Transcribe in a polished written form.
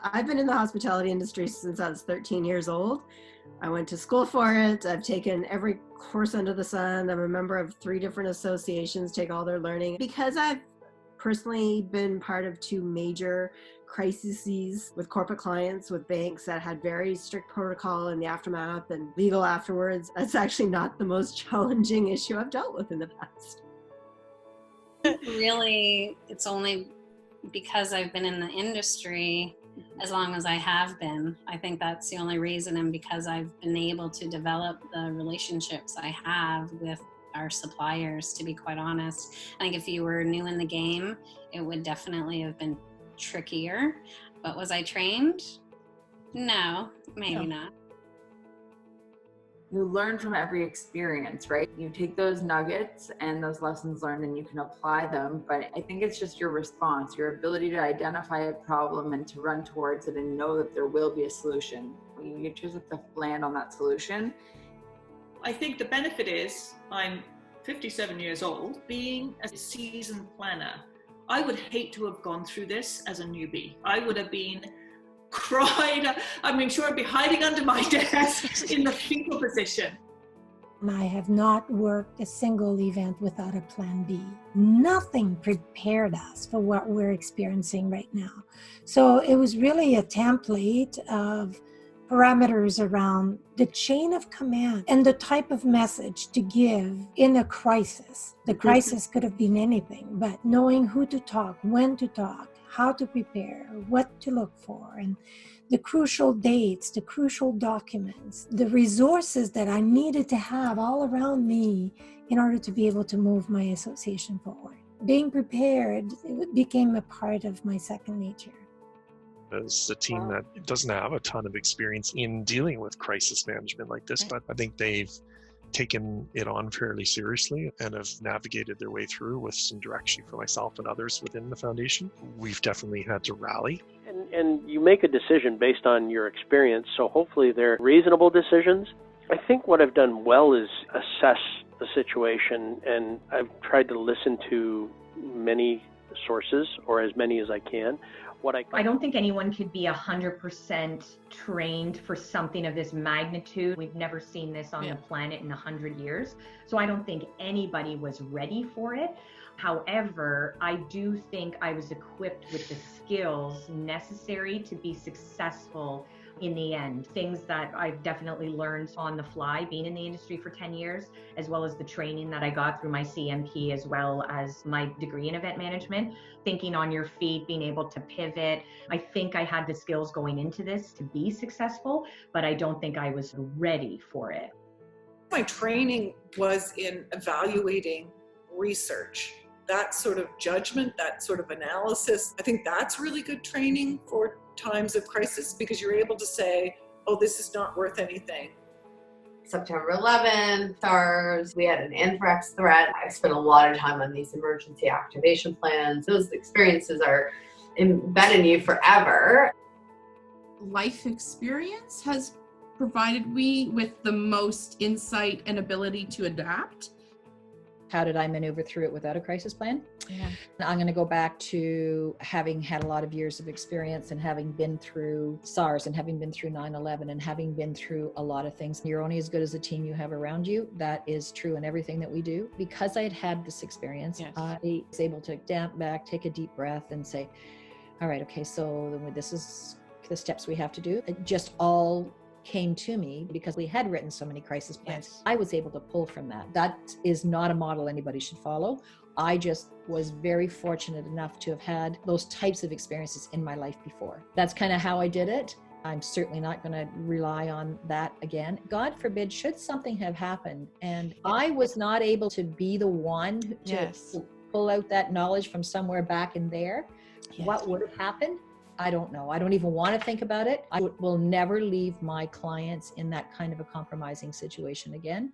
I've been in the hospitality industry since I was 13 years old. I went to school for it. I've taken every course under the sun. I'm a member of 3 different associations, take all their learning. Because I've personally been part of 2 major crises with corporate clients, with banks that had very strict protocol in the aftermath and legal afterwards, that's actually not the most challenging issue I've dealt with in the past. Really, it's only because I've been in the industry as long as I have been. I think that's the only reason, and because I've been able to develop the relationships I have with our suppliers, to be quite honest. I think if you were new in the game, it would definitely have been trickier. But was I trained? No, maybe not. You learn from every experience, right? You take those nuggets and those lessons learned and you can apply them. But I think it's just your response, your ability to identify a problem and to run towards it and know that there will be a solution. You just have to land on that solution. I think the benefit is I'm 57 years old. Being a seasoned planner, I would hate to have gone through this as a newbie. I would have been cried. Sure, I'd be hiding under my desk in the fetal position. I have not worked a single event without a plan B. Nothing prepared us for what we're experiencing right now. So it was really a template of parameters around the chain of command and the type of message to give in a crisis. The crisis could have been anything, but knowing who to talk, when to talk, how to prepare, what to look for, and the crucial dates, the crucial documents, the resources that I needed to have all around me in order to be able to move my association forward. Being prepared, it became a part of my second nature. As a team that doesn't have a ton of experience in dealing with crisis management like this, but I think they've taken it on fairly seriously and have navigated their way through with some direction for myself and others within the foundation. We've definitely had to rally. And you make a decision based on your experience, so hopefully they're reasonable decisions. I think what I've done well is assess the situation, and I've tried to listen to many sources, or as many as I can. I don't think anyone could be 100% trained for something of this magnitude. We've never seen this on the planet in 100 years. So I don't think anybody was ready for it. However, I do think I was equipped with the skills necessary to be successful in the end. Things that I've definitely learned on the fly, being in the industry for 10 years, as well as the training that I got through my CMP, as well as my degree in event management, thinking on your feet, being able to pivot. I think I had the skills going into this to be successful, but I don't think I was ready for it. My training was in evaluating research. That sort of judgment, that sort of analysis, I think that's really good training for times of crisis, because you're able to say, oh, this is not worth anything. September 11th, SARS, we had an anthrax threat. I spent a lot of time on these emergency activation plans. Those experiences are embedded in you forever. Life experience has provided me with the most insight and ability to adapt. How did I maneuver through it without a crisis plan? I'm going to go back to having had a lot of years of experience and having been through SARS and having been through 9/11 and having been through a lot of things. You're only as good as the team you have around you. That is true in everything that we do. Because I had had this experience, I was able to damp back, take a deep breath and say, all right, okay, so this is the steps we have to do. It just all came to me because we had written so many crisis plans. I was able to pull from that. That is not a model anybody should follow. I just was very fortunate enough to have had those types of experiences in my life before. That's kind of how I did it. I'm certainly not going to rely on that again. God forbid, should something have happened and I was not able to be the one to pull out that knowledge from somewhere back in there, what would have happened? I don't know. I don't even want to think about it. I will never leave my clients in that kind of a compromising situation again.